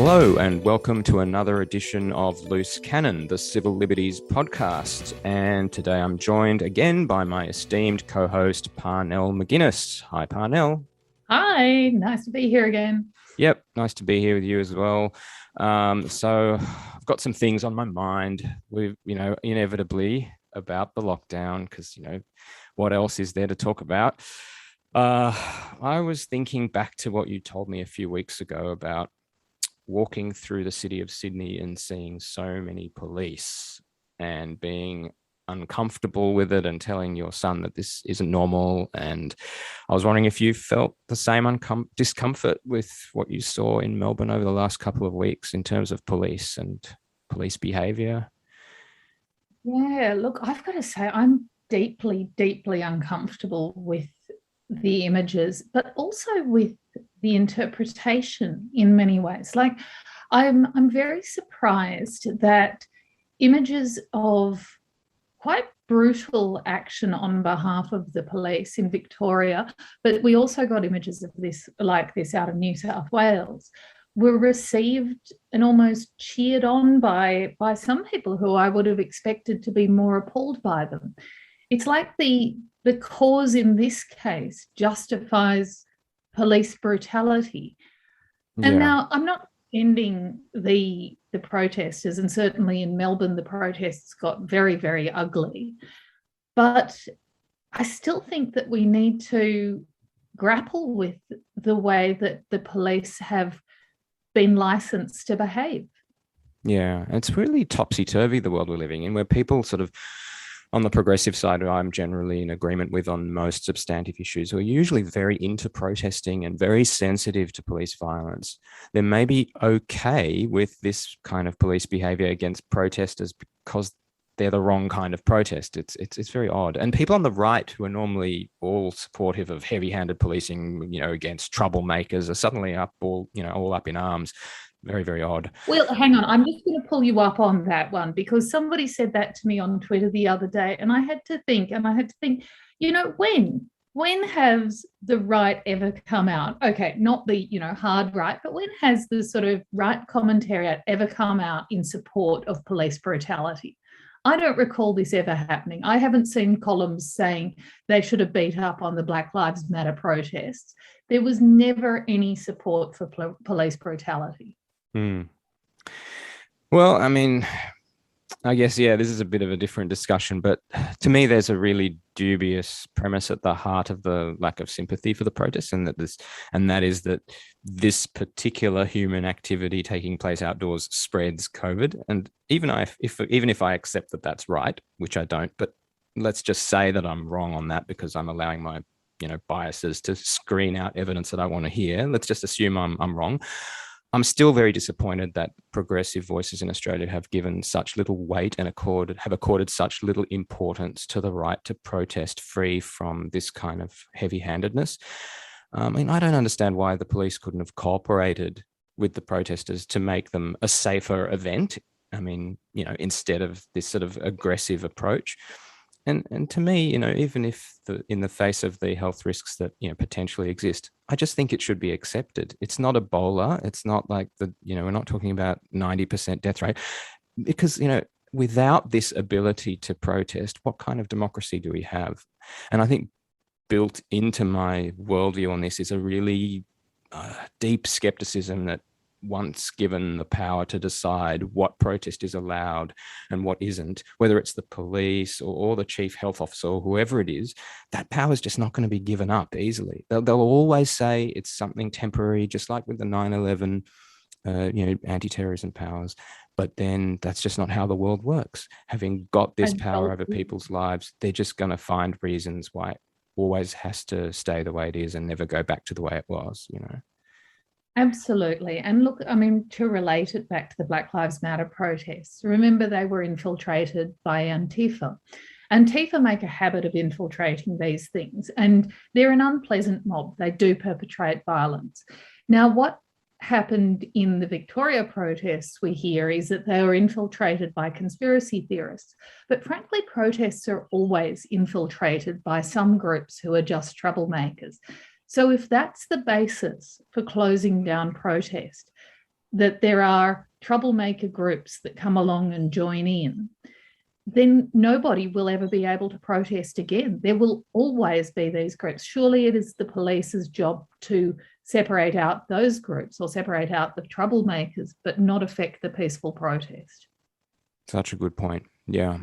Hello and welcome to another edition of Loose Cannon, the Civil Liberties podcast. And today I'm joined again by my esteemed co-host Parnell McGuinness. Hi, Parnell. Hi, nice to be here again. Yep, nice to be here with you as well. So I've got some things on my mind. We've, inevitably about the lockdown because, what else is there to talk about? I was thinking back to what you told me a few weeks ago about walking through the city of Sydney and seeing so many police and being uncomfortable with it and telling your son that this isn't normal. And I was wondering if you felt the same discomfort with what you saw in Melbourne over the last couple of weeks in terms of police and police behaviour. Yeah, look, I've got to say, I'm deeply, deeply uncomfortable with the images, but also with the interpretation in many ways. Like, I'm very surprised that images of quite brutal action on behalf of the police in Victoria, but we also got images of this like this out of New South Wales, were received and almost cheered on by some people who I would have expected to be more appalled by them. It's like the cause in this case justifies police brutality. And Yeah. now I'm not ending the protesters, and certainly in Melbourne the protests got very, very ugly. But I still think that we need to grapple with the way that the police have been licensed to behave. Yeah, it's really topsy-turvy, the world we're living in, where people sort of on the progressive side, who I'm generally in agreement with on most substantive issues, who are usually very into protesting and very sensitive to police violence. They may be okay with this kind of police behavior against protesters because they're the wrong kind of protest. It's very odd. And people on the right, who are normally all supportive of heavy-handed policing, against troublemakers, are suddenly all up in arms. Very, very odd. Well, hang on. I'm just going to pull you up on that one because somebody said that to me on Twitter the other day, and I had to think, when has the right ever come out? Okay, not the, hard right, but when has the sort of right commentary ever come out in support of police brutality? I don't recall this ever happening. I haven't seen columns saying they should have beat up on the Black Lives Matter protests. There was never any support for police brutality. Hmm. Well, I guess, yeah, this is a bit of a different discussion, but to me, there's a really dubious premise at the heart of the lack of sympathy for the protests, and that is that this particular human activity taking place outdoors spreads COVID. And even if I accept that that's right, which I don't, but let's just say that I'm wrong on that because I'm allowing my biases to screen out evidence that I want to hear. Let's just assume I'm wrong. I'm still very disappointed that progressive voices in Australia have given such little weight and have accorded such little importance to the right to protest free from this kind of heavy-handedness. I don't understand why the police couldn't have cooperated with the protesters to make them a safer event. Instead of this sort of aggressive approach. And to me, even if in the face of the health risks that potentially exist, I just think it should be accepted. It's not Ebola. It's not like we're not talking about 90% death rate, because without this ability to protest, what kind of democracy do we have? And I think built into my worldview on this is a really deep skepticism that once given the power to decide what protest is allowed and what isn't, whether it's the police or the chief health officer or whoever it is, that power is just not going to be given up easily. They'll always say it's something temporary, just like with the 9/11, anti-terrorism powers. But then that's just not how the world works. Having got this power over people's lives, they're just going to find reasons why it always has to stay the way it is and never go back to the way it was, Absolutely. And look, to relate it back to the Black Lives Matter protests, remember they were infiltrated by Antifa. Antifa make a habit of infiltrating these things, and they're an unpleasant mob. They do perpetrate violence. Now, what happened in the Victoria protests, we hear, is that they were infiltrated by conspiracy theorists. But frankly, protests are always infiltrated by some groups who are just troublemakers. So if that's the basis for closing down protest, that there are troublemaker groups that come along and join in, then nobody will ever be able to protest again. There will always be these groups. Surely it is the police's job to separate out those groups or separate out the troublemakers, but not affect the peaceful protest. Such a good point. Yeah.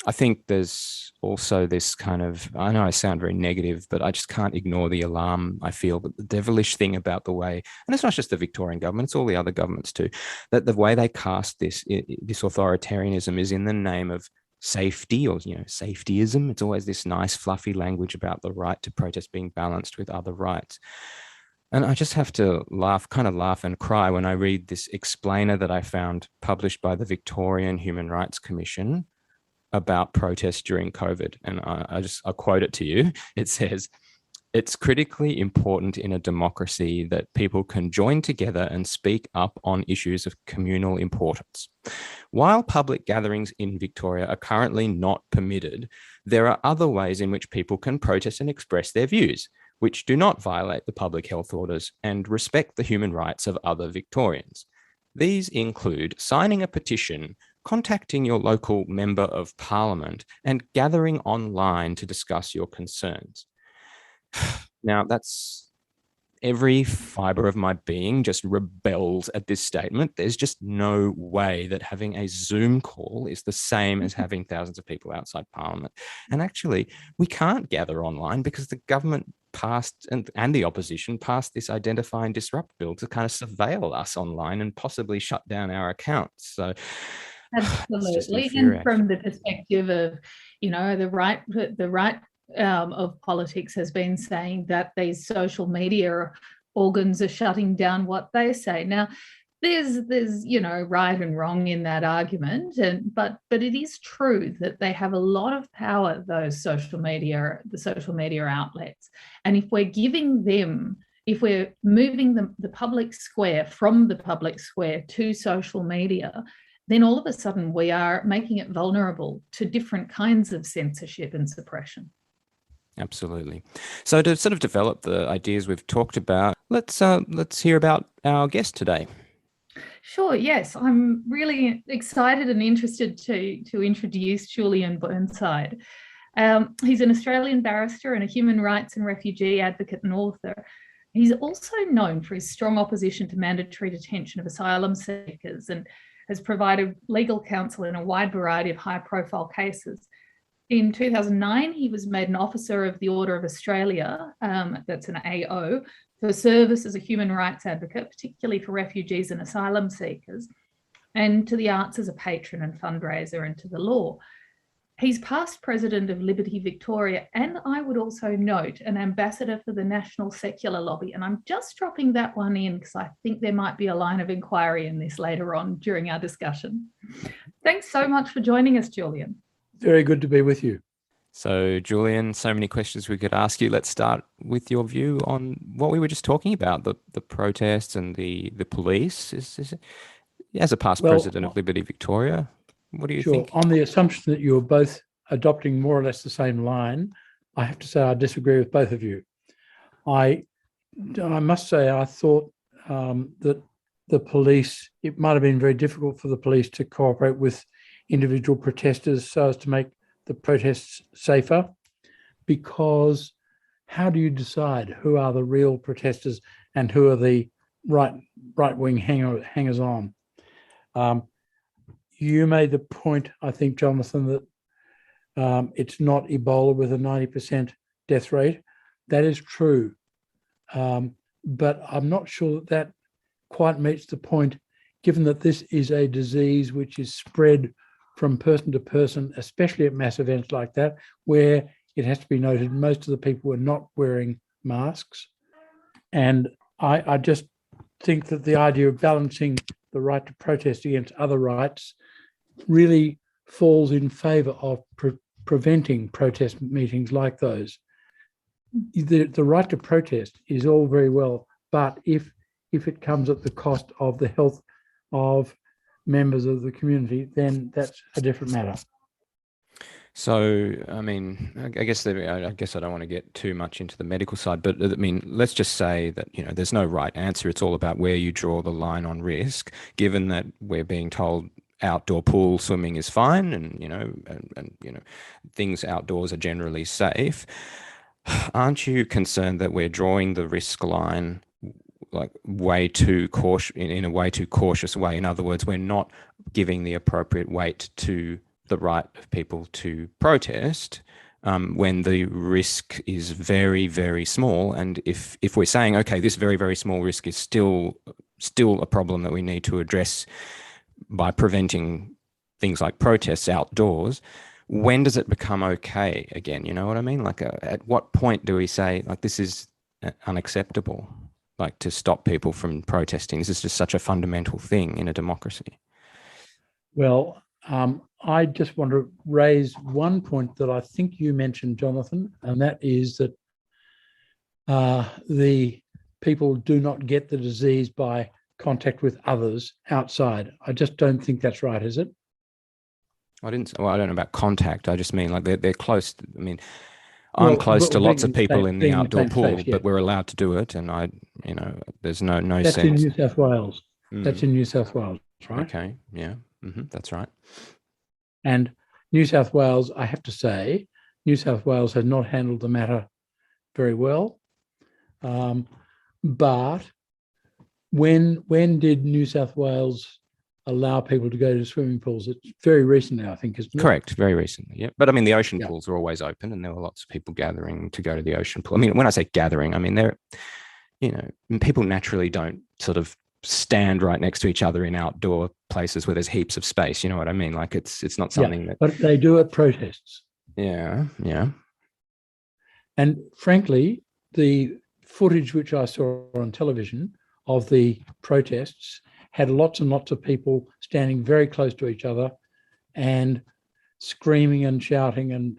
I think there's also this kind of, I know I sound very negative, but I just can't ignore the alarm I feel, but the devilish thing about the way, and it's not just the Victorian government, it's all the other governments too, that the way they cast this authoritarianism is in the name of safety, or, safetyism. It's always this nice fluffy language about the right to protest being balanced with other rights. And I just have to laugh and cry when I read this explainer that I found published by the Victorian Human Rights Commission about protests during COVID. And I'll quote it to you. It says, "It's critically important in a democracy that people can join together and speak up on issues of communal importance. While public gatherings in Victoria are currently not permitted, there are other ways in which people can protest and express their views, which do not violate the public health orders and respect the human rights of other Victorians. These include signing a petition, contacting your local member of parliament, and gathering online to discuss your concerns." Now, that's every fiber of my being just rebels at this statement. There's just no way that having a Zoom call is the same as having thousands of people outside Parliament. And actually, we can't gather online because the government passed, and the opposition passed, this Identify and Disrupt bill to kind of surveil us online and possibly shut down our accounts. So absolutely. And from the perspective of, the right of politics has been saying that these social media organs are shutting down what they say. Now, there's right and wrong in that argument, but it is true that they have a lot of power, the social media outlets. And if we're moving the public square from the public square to social media, then all of a sudden we are making it vulnerable to different kinds of censorship and suppression. Absolutely. So to sort of develop the ideas we've talked about, let's hear about our guest today. Sure, yes. I'm really excited and interested to introduce Julian Burnside. He's an Australian barrister and a human rights and refugee advocate and author. He's also known for his strong opposition to mandatory detention of asylum seekers and has provided legal counsel in a wide variety of high-profile cases. In 2009, he was made an Officer of the Order of Australia, that's an AO, for service as a human rights advocate, particularly for refugees and asylum seekers, and to the arts as a patron and fundraiser, and to the law. He's past president of Liberty Victoria, and I would also note an ambassador for the National Secular Lobby. And I'm just dropping that one in because I think there might be a line of inquiry in this later on during our discussion. Thanks so much for joining us, Julian. Very good to be with you. So, Julian, so many questions we could ask you. Let's start with your view on what we were just talking about, the protests and the police. As a past president of Liberty Victoria, what do you think? On the assumption that you're both adopting more or less the same line, I have to say I disagree with both of you. I must say I thought that the police, it might have been very difficult for the police to cooperate with individual protesters so as to make the protests safer, because how do you decide who are the real protesters and who are the right-wing hangers-on? You made the point, I think, Jonathan, that it's not Ebola with a 90% death rate. That is true. But I'm not sure that quite meets the point, given that this is a disease which is spread from person to person, especially at mass events like that, where it has to be noted most of the people were not wearing masks. And I just think that the idea of balancing the right to protest against other rights really falls in favour of preventing protest meetings like those. The right to protest is all very well, but if it comes at the cost of the health of members of the community, then that's a different matter. So, I mean, I guess I guess I don't want to get too much into the medical side, but I mean, let's just say that, there's no right answer. It's all about where you draw the line on risk, given that we're being told outdoor pool swimming is fine and, things outdoors are generally safe. Aren't you concerned that we're drawing the risk line like way too cautious in a way too cautious way? In other words, we're not giving the appropriate weight to the right of people to protest when the risk is very, very small. And if we're saying, okay, this very, very small risk is still a problem that we need to address by preventing things like protests outdoors, when does it become okay again? You know what I mean? Like, at what point do we say, like, this is unacceptable, like, to stop people from protesting? This is just such a fundamental thing in a democracy. Well, I just want to raise one point that I think you mentioned, Jonathan, and that is that the people do not get the disease by contact with others outside. I just don't think that's right, is it? I don't know about contact. I just mean like they're close. I mean, I'm close to lots of people in the outdoor pool, but we're allowed to do it. And there's no That's sense. in New South Wales. That's in New South Wales, right? Okay, yeah, that's right. And New South Wales, I have to say, New South Wales has not handled the matter very well. But when did New South Wales allow people to go to swimming pools? It's very recently, I think, isn't it? Correct, very recently, yeah. But I mean, the ocean pools are always open, and there were lots of people gathering to go to the ocean pool. I mean, when I say gathering, I mean, people naturally don't sort of stand right next to each other in outdoor places where there's heaps of space. You know what I mean? Like, it's not something that. But they do at protests. Yeah. And frankly, the footage which I saw on television of the protests had lots and lots of people standing very close to each other and screaming and shouting and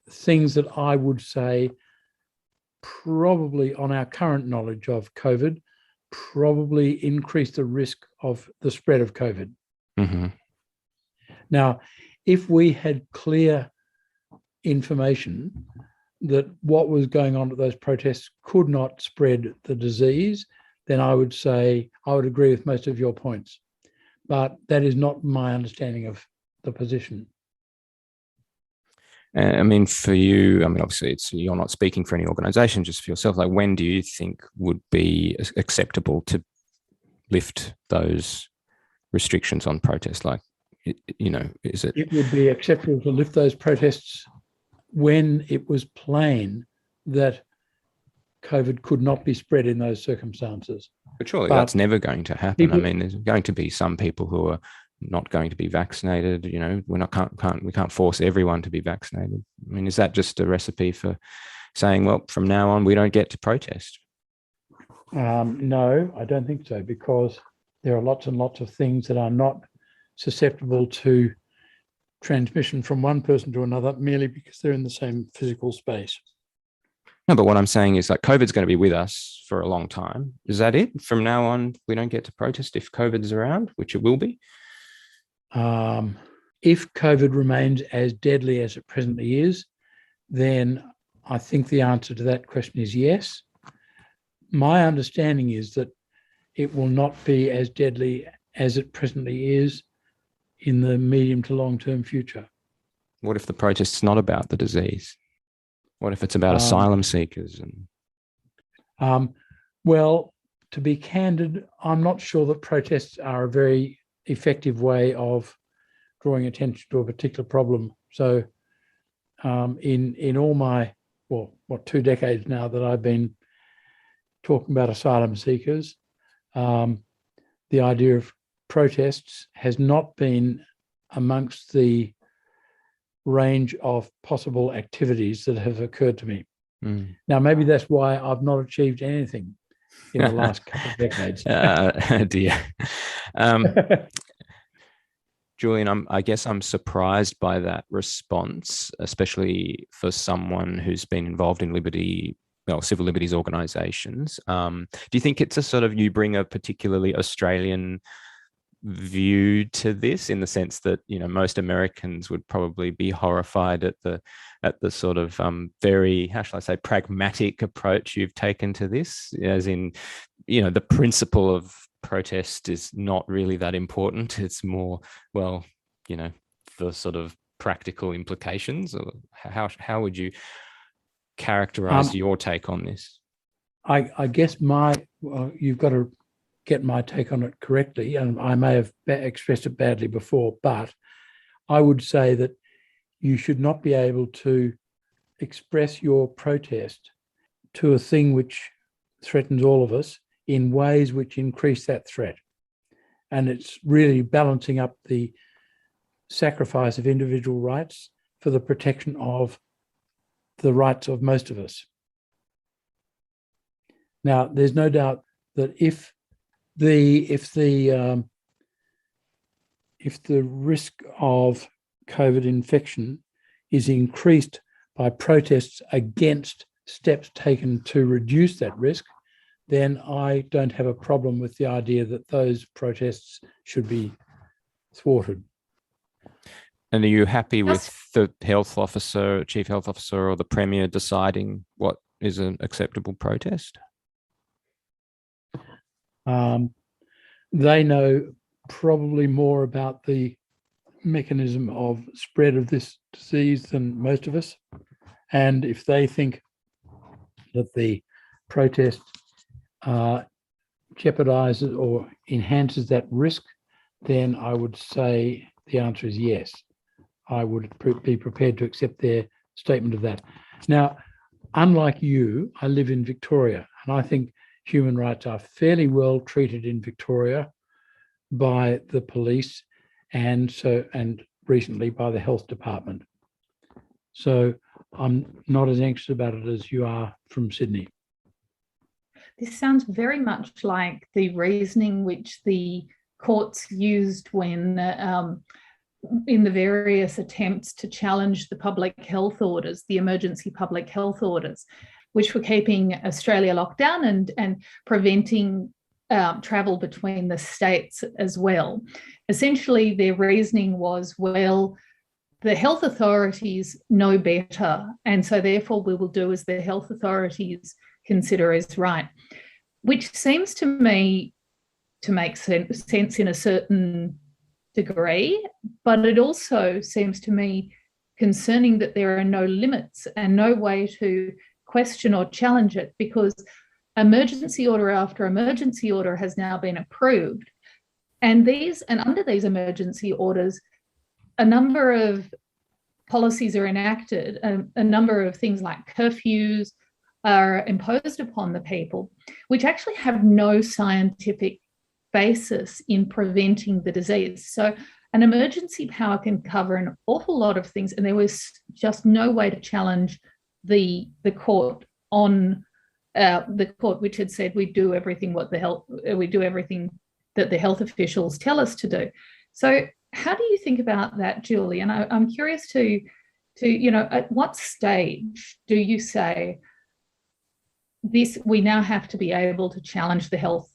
things that I would say probably, on our current knowledge of COVID, probably increase the risk of the spread of COVID. Mm-hmm. Now, if we had clear information that what was going on at those protests could not spread the disease, then I would say I would agree with most of your points. But that is not my understanding of the position. I mean, for you, I mean, obviously you're not speaking for any organization, just for yourself. Like, when do you think would be acceptable to lift those restrictions on protests? Like, is it? It would be acceptable to lift those protests when it was plain that COVID could not be spread in those circumstances. But surely that's never going to happen. I mean, there's going to be some people who are not going to be vaccinated. We can't force everyone to be vaccinated. I mean, is that just a recipe for saying, well, from now on we don't get to protest? No, I don't think so, because there are lots and lots of things that are not susceptible to transmission from one person to another merely because they're in the same physical space. No, but what I'm saying is, like, COVID's going to be with us for a long time. Is that it? From now on, we don't get to protest if COVID's around, which it will be? If COVID remains as deadly as it presently is, then I think the answer to that question is yes. My understanding is that it will not be as deadly as it presently is in the medium to long-term future. What if the protest's not about the disease? What if it's about asylum seekers? Well, to be candid, I'm not sure that protests are a very effective way of drawing attention to a particular problem. So in all my, 2 decades now that I've been talking about asylum seekers, the idea of protests has not been amongst the range of possible activities that have occurred to me. Now, maybe that's why I've not achieved anything in the last couple of decades. Dear. Julian, I guess I'm surprised by that response, especially for someone who's been involved in civil liberties organisations. Do you think it's a sort of, you bring a particularly Australian view to this, in the sense that, you know, most Americans would probably be horrified at the sort of very, how shall I say, pragmatic approach you've taken to this, as in, you know, the principle of protest is not really that important. It's more, well, you know, the sort of practical implications. Or how would you characterize your take on this? I guess you've got to get my take on it correctly, and I may have expressed it badly before, but I would say that you should not be able to express your protest to a thing which threatens all of us in ways which increase that threat. And it's really balancing up the sacrifice of individual rights for the protection of the rights of most of us. Now, there's no doubt that if the risk of COVID infection is increased by protests against steps taken to reduce that risk, then I don't have a problem with the idea that those protests should be thwarted. And are you happy with the health officer, chief health officer, or the premier deciding what is an acceptable protest? They know probably more about the mechanism of spread of this disease than most of us. And if they think that the protest jeopardizes or enhances that risk, then I would say the answer is yes. I would be prepared to accept their statement of that. Now, unlike you, I live in Victoria, and I think human rights are fairly well treated in Victoria by the police and recently by the health department. So I'm not as anxious about it as you are from Sydney. This sounds very much like the reasoning which the courts used when in the various attempts to challenge the public health orders, the emergency public health orders, which were keeping Australia locked down and preventing travel between the states as well. Essentially, their reasoning was, well, the health authorities know better, and so therefore we will do as the health authorities consider as right, which seems to me to make sense in a certain degree, but it also seems to me concerning that there are no limits and no way to question or challenge it, because emergency order after emergency order has now been approved. And under these emergency orders, a number of policies are enacted, a number of things like curfews are imposed upon the people, which actually have no scientific basis in preventing the disease. So an emergency power can cover an awful lot of things, and there was just no way to challenge the court on the court, which had said we do everything that the health officials tell us to do. So how do you think about that, Julian? I'm curious to at what stage do you say this? We now have to be able to challenge the health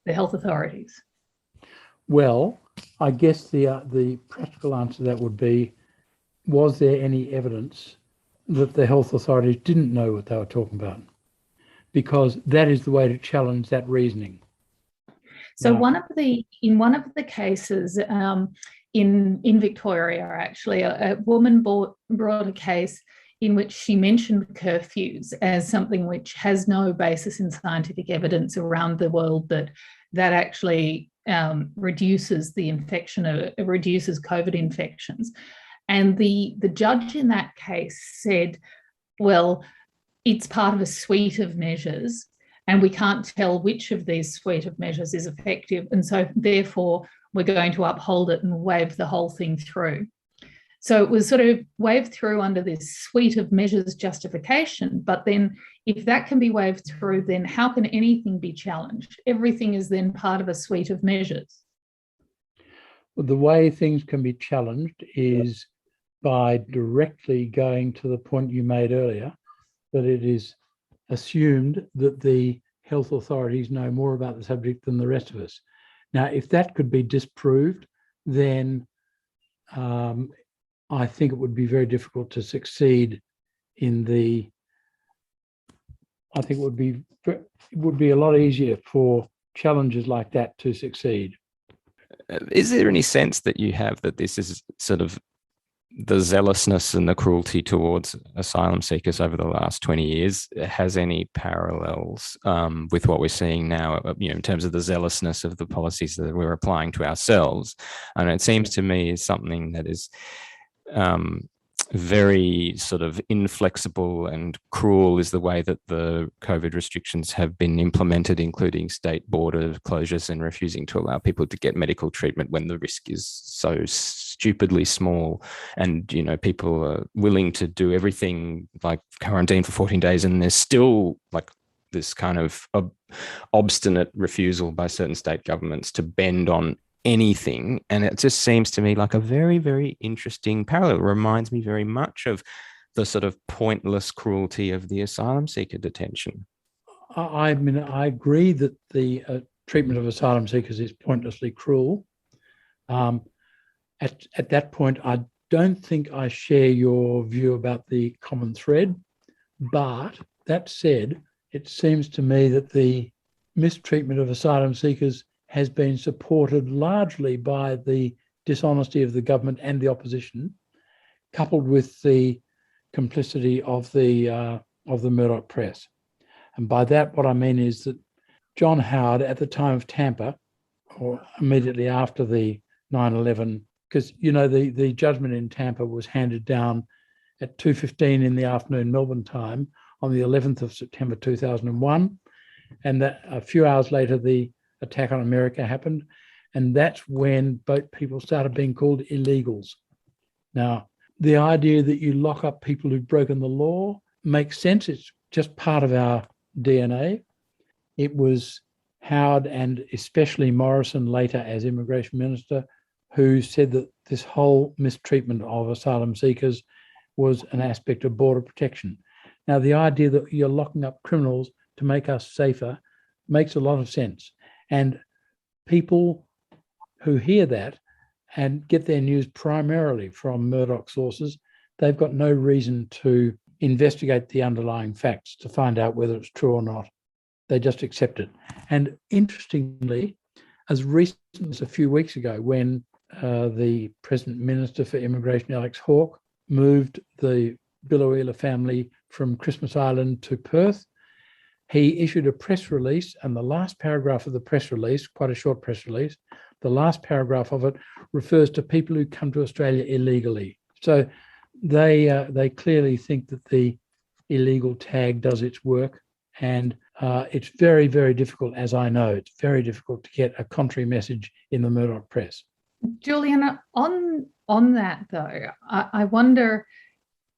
authorities. Well, I guess the practical answer to that would be, was there any evidence that the health authorities didn't know what they were talking about? Because that is the way to challenge that reasoning. So in one of the cases in Victoria, actually, a woman brought a case in which she mentioned curfews as something which has no basis in scientific evidence around the world that actually reduces the infection, reduces COVID infections. And the judge in that case said, well, it's part of a suite of measures, and we can't tell which of these suite of measures is effective. And so therefore, we're going to uphold it and wave the whole thing through. So it was sort of waved through under this suite of measures justification. But then if that can be waved through, then how can anything be challenged? Everything is then part of a suite of measures. Well, the way things can be challenged is by directly going to the point you made earlier, that it is assumed that the health authorities know more about the subject than the rest of us. Now, if that could be disproved, then I think it would be very difficult to succeed in the. I think it would be a lot easier for challenges like that to succeed. Is there any sense that you have that this is sort of the zealousness and the cruelty towards asylum seekers over the last 20 years has any parallels with what we're seeing now, in terms of the zealousness of the policies that we're applying to ourselves? And it seems to me is something that is very sort of inflexible and cruel is the way that the COVID restrictions have been implemented, including state border closures and refusing to allow people to get medical treatment when the risk is so stupidly small. And, people are willing to do everything like quarantine for 14 days, and there's still like this kind of obstinate refusal by certain state governments to bend on anything. And it just seems to me like a very, very interesting parallel. It reminds me very much of the sort of pointless cruelty of the asylum seeker detention. I mean, I agree that the treatment of asylum seekers is pointlessly cruel. At that point, I don't think I share your view about the common thread. But that said, it seems to me that the mistreatment of asylum seekers has been supported largely by the dishonesty of the government and the opposition, coupled with the complicity of the Murdoch press. And by that, what I mean is that John Howard, at the time of Tampa, or immediately after the 9/11, because the judgment in Tampa was handed down at 2:15 in the afternoon Melbourne time on the 11th of September 2001, and that a few hours later the attack on America happened, and that's when boat people started being called illegals. Now, the idea that you lock up people who've broken the law makes sense. It's just part of our DNA. It was Howard, and especially Morrison later as immigration minister, who said that this whole mistreatment of asylum seekers was an aspect of border protection. Now, the idea that you're locking up criminals to make us safer makes a lot of sense. And people who hear that and get their news primarily from Murdoch sources, they've got no reason to investigate the underlying facts to find out whether it's true or not. They just accept it. And interestingly, as recently as a few weeks ago, when the present Minister for Immigration, Alex Hawke, moved the Biloela family from Christmas Island to Perth, he issued a press release, and the last paragraph of the press release, quite a short press release, the last paragraph of it refers to people who come to Australia illegally. So they clearly think that the illegal tag does its work, and it's very, very difficult, as I know, it's very difficult to get a contrary message in the Murdoch press. Julian, on that though, I wonder,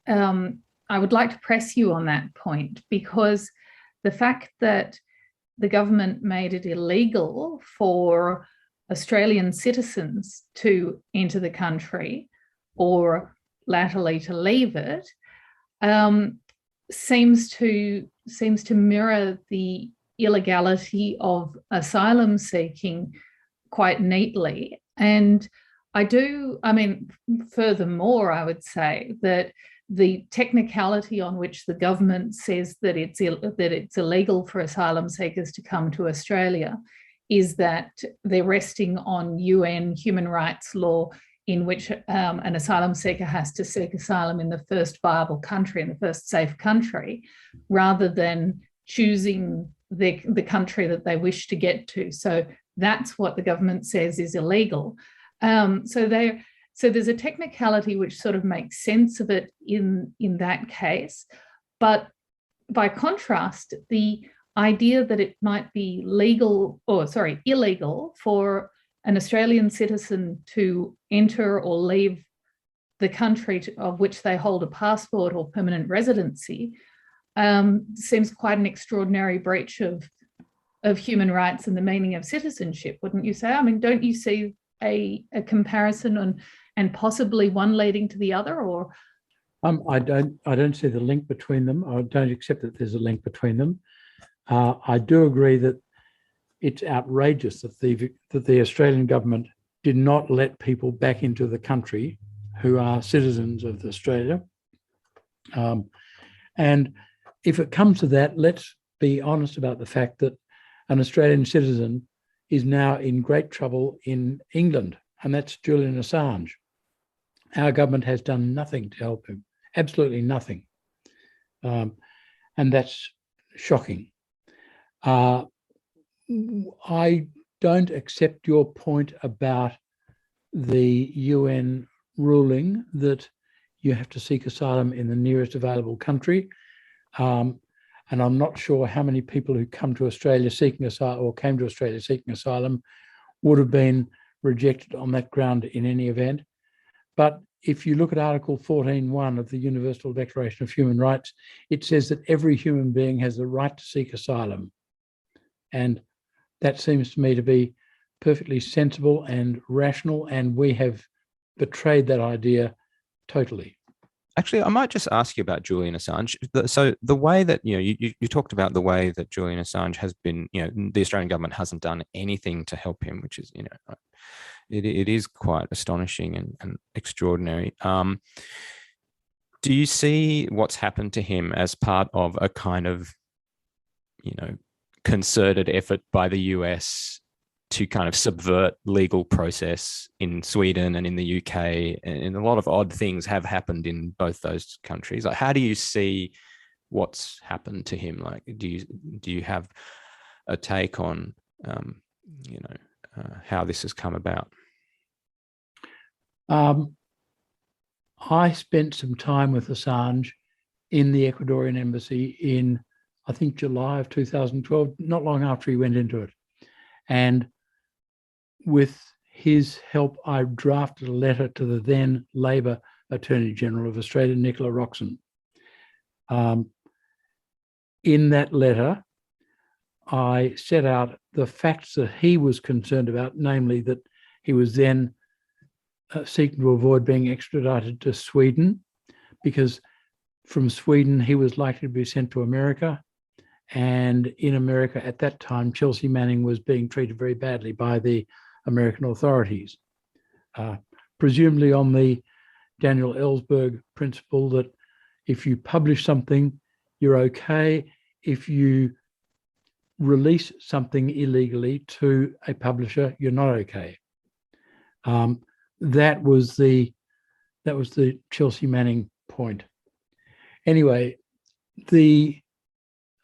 I would like to press you on that point, because the fact that the government made it illegal for Australian citizens to enter the country or latterly to leave it seems to mirror the illegality of asylum seeking quite neatly. And furthermore, I would say that the technicality on which the government says that it's illegal for asylum seekers to come to Australia is that they're resting on UN human rights law, in which an asylum seeker has to seek asylum in the first viable country, in the first safe country, rather than choosing the country that they wish to get to. So that's what the government says is illegal. So there's a technicality which sort of makes sense of it in that case. But by contrast, the idea that it might be illegal for an Australian citizen to enter or leave the country of which they hold a passport or permanent residency seems quite an extraordinary breach of human rights and the meaning of citizenship, wouldn't you say? I mean, don't you see a comparison and possibly one leading to the other? Or I don't see the link between them. I don't accept that there's a link between them. I do agree that it's outrageous that the Australian government did not let people back into the country who are citizens of Australia. And if it comes to that, let's be honest about the fact that an Australian citizen is now in great trouble in England, and that's Julian Assange. Our government has done nothing to help him, absolutely nothing. And that's shocking. I don't accept your point about the UN ruling that you have to seek asylum in the nearest available country. And I'm not sure how many people who come to Australia seeking asylum or came to Australia seeking asylum would have been rejected on that ground in any event. But if you look at Article 14.1 of the Universal Declaration of Human Rights, it says that every human being has the right to seek asylum. And that seems to me to be perfectly sensible and rational, and we have betrayed that idea totally. Actually, I might just ask you about Julian Assange. So the way that, you talked about the way that Julian Assange has been, the Australian government hasn't done anything to help him, which is, it is quite astonishing and extraordinary. Do you see what's happened to him as part of a kind of, concerted effort by the US to kind of subvert legal process in Sweden and in the UK, and a lot of odd things have happened in both those countries? Like, how do you see what's happened to him? Like, do you have a take on, how this has come about? I spent some time with Assange in the Ecuadorian embassy in, I think, July of 2012, not long after he went into it. And with his help, I drafted a letter to the then Labor Attorney General of Australia, Nicola Roxon. In that letter, I set out the facts that he was concerned about, namely that he was then seeking to avoid being extradited to Sweden, because from Sweden he was likely to be sent to America. And in America at that time, Chelsea Manning was being treated very badly by the American authorities, presumably on the Daniel Ellsberg principle that if you publish something, you're okay. If you release something illegally to a publisher, you're not okay. That was the Chelsea Manning point. Anyway, the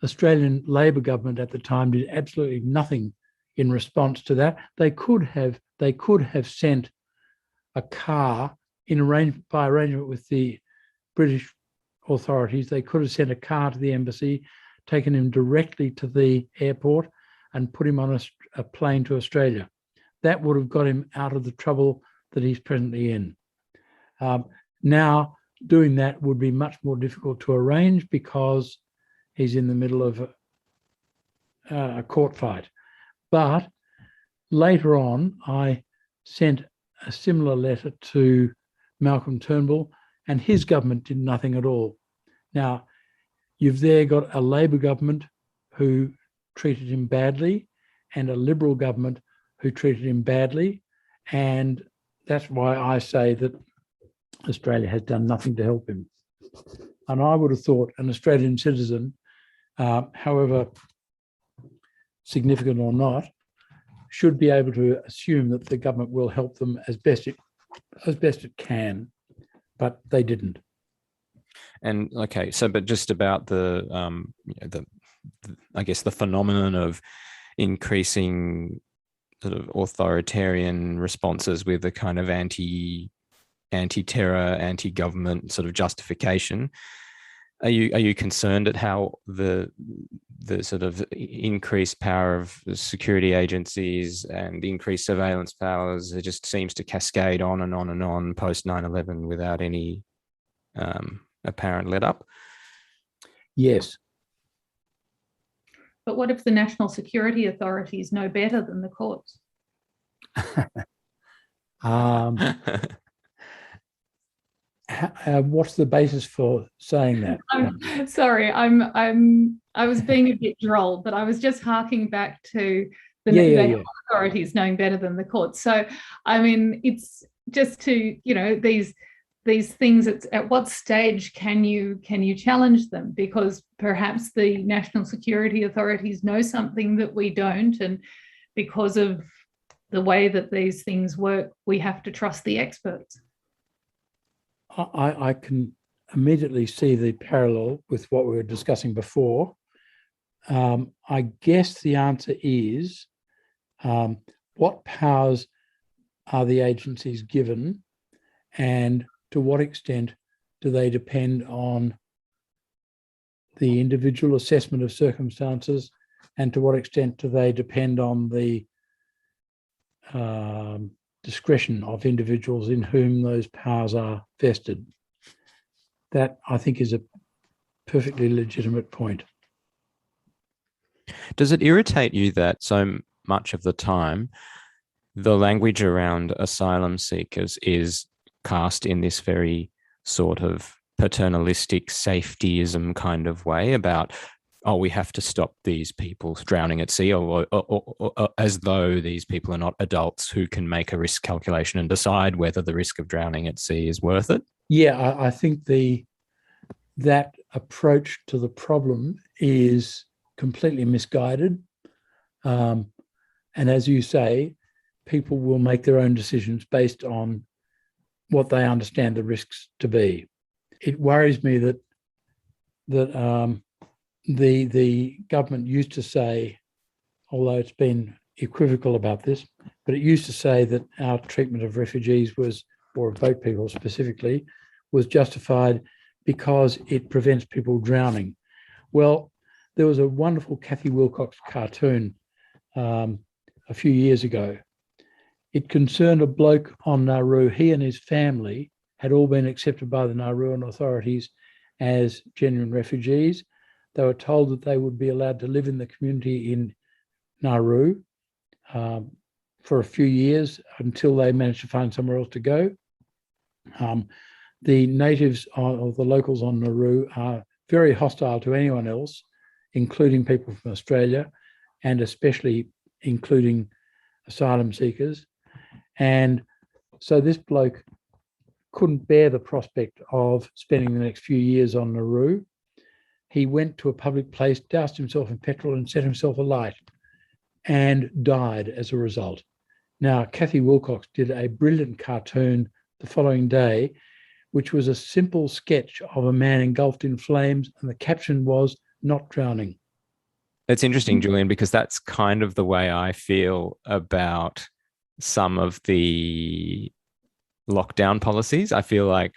Australian Labor government at the time did absolutely nothing in response to that. They could have sent a car by arrangement with the British authorities. They could have sent a car to the embassy, taken him directly to the airport, and put him on a plane to Australia. That would have got him out of the trouble that he's presently in. Now, doing that would be much more difficult to arrange because he's in the middle of a court fight. But later on, I sent a similar letter to Malcolm Turnbull, and his government did nothing at all. Now, you've there got a Labor government who treated him badly and a Liberal government who treated him badly. And that's why I say that Australia has done nothing to help him. And I would have thought an Australian citizen, however significant or not, should be able to assume that the government will help them as best it can, but they didn't. And okay, so but just about the I guess the phenomenon of increasing sort of authoritarian responses with a kind of anti-terror, anti-government sort of justification. Are you concerned at how the sort of increased power of security agencies and increased surveillance powers, it just seems to cascade on and on and on post 9/11 without any apparent let up? Yes. But what if the national security authorities know better than the courts? What's the basis for saying that? I'm sorry, I was being a bit droll, but I was just harking back to They have authorities knowing better than the courts. So, I mean, it's just to, these things, it's at what stage can you challenge them? Because perhaps the national security authorities know something that we don't, and because of the way that these things work, we have to trust the experts. I can immediately see the parallel with what we were discussing before. I guess the answer is, what powers are the agencies given, and to what extent do they depend on the individual assessment of circumstances, and to what extent do they depend on the discretion of individuals in whom those powers are vested? That, I think, is a perfectly legitimate point. Does it irritate you that so much of the time the language around asylum seekers is cast in this very sort of paternalistic safetyism kind of way about, oh, we have to stop these people drowning at sea, or as though these people are not adults who can make a risk calculation and decide whether the risk of drowning at sea is worth it? Yeah, I think that approach to the problem is completely misguided. And as you say, people will make their own decisions based on what they understand the risks to be. It worries me that the government used to say, although it's been equivocal about this, but it used to say that our treatment of refugees was, or of boat people specifically, was justified because it prevents people drowning. Well, there was a wonderful Kathy Wilcox cartoon a few years ago. It concerned a bloke on Nauru. He and his family had all been accepted by the Nauruan authorities as genuine refugees. They were told that they would be allowed to live in the community in Nauru for a few years until they managed to find somewhere else to go. The natives or the locals on Nauru are very hostile to anyone else, including people from Australia, and especially including asylum seekers. And so this bloke couldn't bear the prospect of spending the next few years on Nauru. He went to a public place, doused himself in petrol and set himself alight, and died as a result. Now, Kathy Wilcox did a brilliant cartoon the following day, which was a simple sketch of a man engulfed in flames, and the caption was, "Not drowning." It's interesting, Julian, because that's kind of the way I feel about some of the lockdown policies. I feel like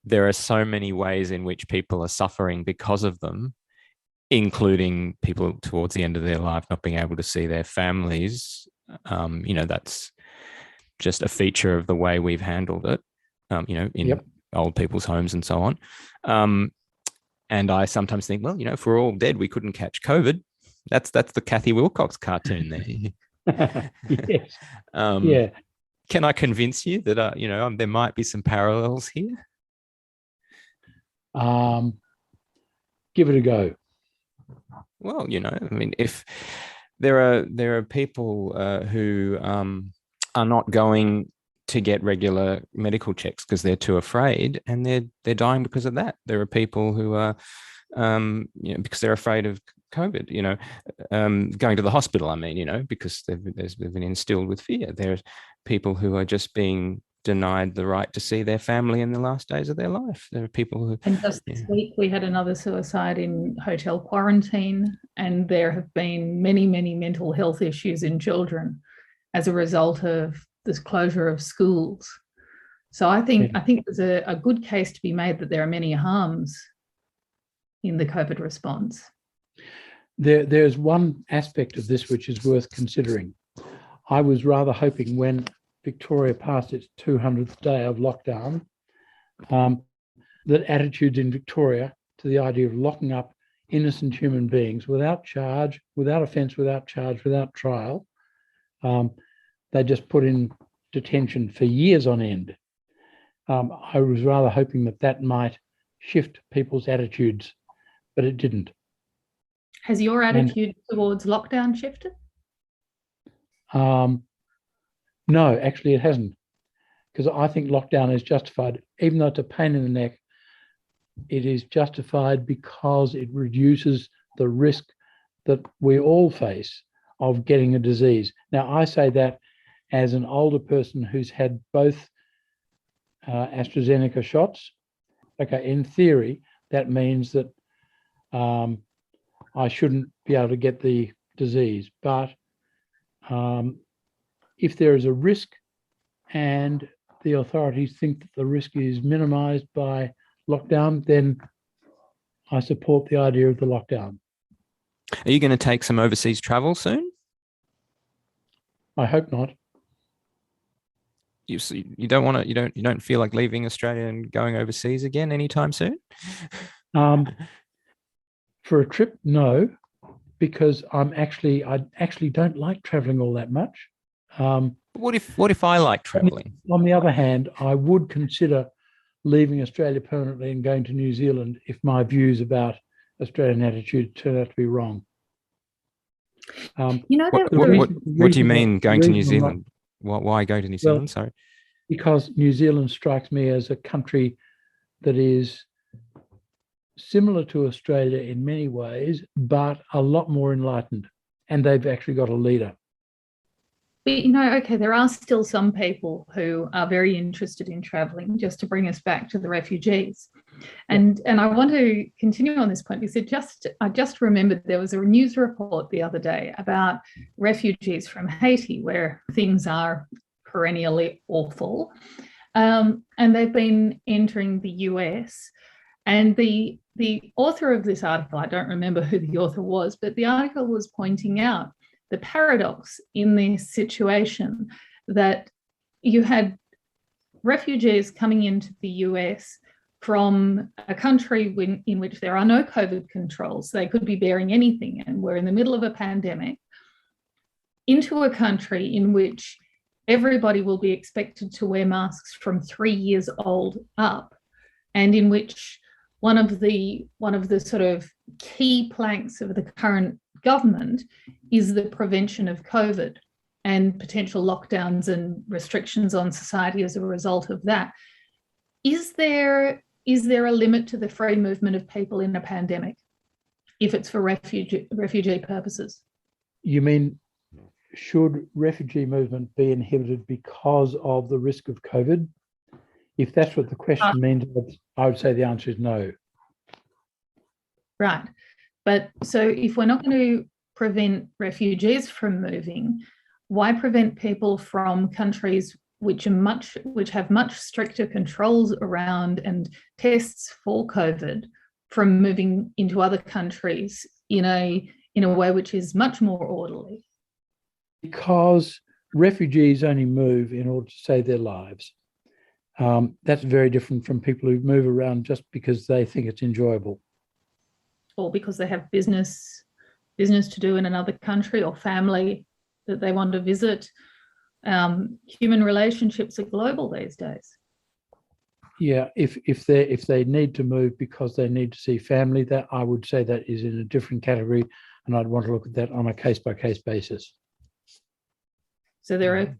there are so many ways in which people are suffering because of them, including people towards the end of their life not being able to see their families. That's just a feature of the way we've handled it, in old people's homes and so on. And I sometimes think, well, if we're all dead, we couldn't catch COVID. That's the Kathy Wilcox cartoon there. Yes. Yeah. Can I convince you that there might be some parallels here? Give it a go. Well, if there are people who are not going to get regular medical checks because they're too afraid, and they're dying because of that. There are people who are because they're afraid of COVID, going to the hospital, because they've been instilled with fear. There are people who are just being denied the right to see their family in the last days of their life. There are people who... And just this week, we had another suicide in hotel quarantine, and there have been many, many mental health issues in children as a result of this closure of schools. So I think there's a good case to be made that there are many harms in the COVID response. There's one aspect of this which is worth considering. I was rather hoping when Victoria passed its 200th day of lockdown, that attitudes in Victoria to the idea of locking up innocent human beings without charge, without offence, without charge, without trial, they just put in detention for years on end. I was rather hoping that might shift people's attitudes, but it didn't. Has your attitude towards lockdown shifted? No, actually it hasn't, because I think lockdown is justified. Even though it's a pain in the neck, it is justified because it reduces the risk that we all face of getting a disease. Now, I say that as an older person who's had both AstraZeneca shots. Okay, in theory, that means that I shouldn't be able to get the disease. But if there is a risk and the authorities think that the risk is minimised by lockdown, then I support the idea of the lockdown. Are you going to take some overseas travel soon? I hope not. You don't want to. You don't feel like leaving Australia and going overseas again anytime soon? For a trip, no, because I actually don't like traveling all that much. What if I like traveling? On the other hand, I would consider leaving Australia permanently and going to New Zealand if my views about Australian attitude turn out to be wrong. What do you mean going to New Zealand? Why go to New Zealand? Sorry. Because New Zealand strikes me as a country that is similar to Australia in many ways, but a lot more enlightened. And they've actually got a leader. But, okay, there are still some people who are very interested in travelling, just to bring us back to the refugees. And I want to continue on this point because I just remembered there was a news report the other day about refugees from Haiti where things are perennially awful. And they've been entering the US. And the author of this article, I don't remember who the author was, but the article was pointing out the paradox in this situation that you had refugees coming into the US from a country in which there are no COVID controls. They could be bearing anything, and we're in the middle of a pandemic, into a country in which everybody will be expected to wear masks from 3 years old up, and in which one of the sort of key planks of the current government is the prevention of COVID and potential lockdowns and restrictions on society as a result of that. Is there a limit to the free movement of people in a pandemic if it's for refugee purposes? You mean, should refugee movement be inhibited because of the risk of COVID? If that's what the question means, I would say the answer is no. Right. But so if we're not going to prevent refugees from moving, why prevent people from countries which have much stricter controls around and tests for COVID from moving into other countries in a way which is much more orderly? Because refugees only move in order to save their lives. That's very different from people who move around just because they think it's enjoyable. Or because they have business to do in another country, or family that they want to visit. Human relationships are global these days. Yeah, if they need to move because they need to see family, that I would say that is in a different category, and I'd want to look at that on a case-by-case basis. So there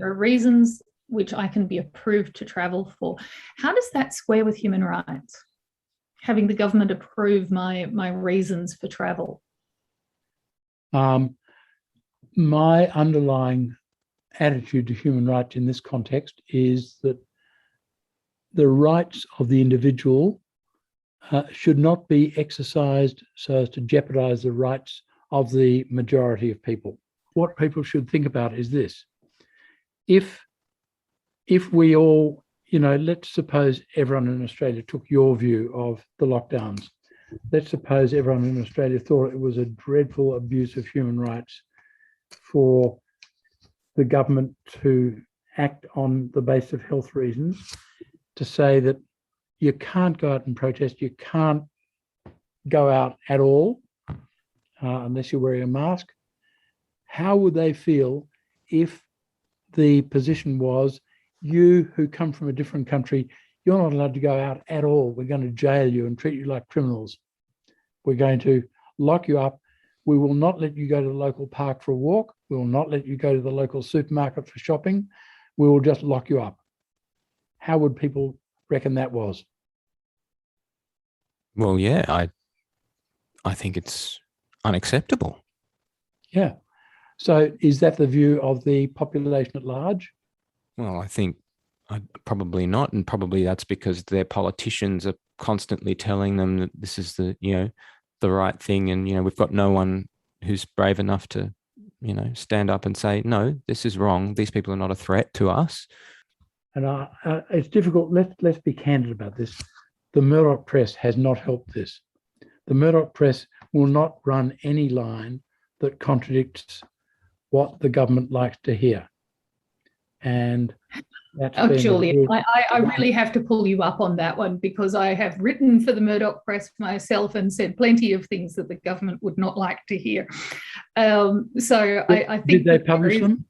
are reasons which I can be approved to travel for. How does that square with human rights? Having the government approve my reasons for travel? My underlying attitude to human rights in this context is that the rights of the individual should not be exercised so as to jeopardize the rights of the majority of people. What people should think about is this. If we all, let's suppose everyone in Australia took your view of the lockdowns. Let's suppose everyone in Australia thought it was a dreadful abuse of human rights for the government to act on the basis of health reasons, to say that you can't go out and protest, you can't go out at all unless you're wearing a mask. How would they feel if the position was, you who come from a different country, you're not allowed to go out at all. We're going to jail you and treat you like criminals. We're going to lock you up. We will not let you go to the local park for a walk. We will not let you go to the local supermarket for shopping. We will just lock you up. How would people reckon that was? Well, yeah, I think it's unacceptable. Yeah. So is that the view of the population at large? Well, I think probably not, and probably that's because their politicians are constantly telling them that this is the right thing, and we've got no one who's brave enough to stand up and say, no, this is wrong. These people are not a threat to us. And it's difficult. Let's be candid about this. The Murdoch press has not helped this. The Murdoch press will not run any line that contradicts what the government likes to hear. And that's Julian, I really have to pull you up on that one, because I have written for the Murdoch press myself and said plenty of things that the government would not like to hear. So I think... Did they publish them?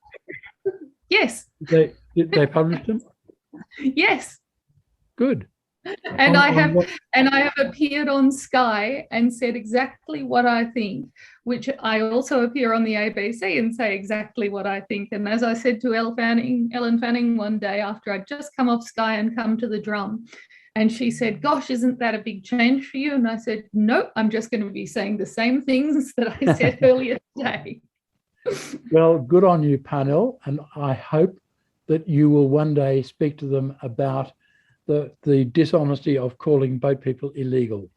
Yes. Did they publish them? Yes. Good. And I have appeared on Sky and said exactly what I think, which I also appear on the ABC and say exactly what I think. And as I said to Ellen Fanning one day after I'd just come off Sky and come to the Drum, and she said, gosh, isn't that a big change for you? And I said, no, I'm just going to be saying the same things that I said earlier today. Well, good on you, Parnell. And I hope that you will one day speak to them about the dishonesty of calling boat people illegal.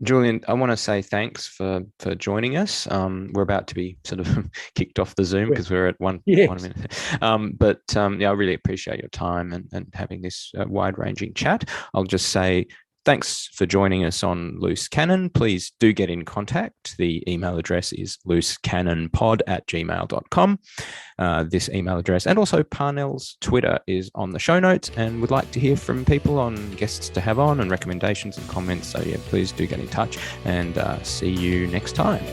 Julian, I want to say thanks for joining us. We're about to be sort of kicked off the Zoom because we're at one minute. But I really appreciate your time and having this wide-ranging chat. I'll just say thanks for joining us on Loose Cannon. Please do get in contact. The email address is loosecannonpod@gmail.com. This email address and also Parnell's Twitter is on the show notes, and would like to hear from people on guests to have on and recommendations and comments. So yeah, please do get in touch, and see you next time.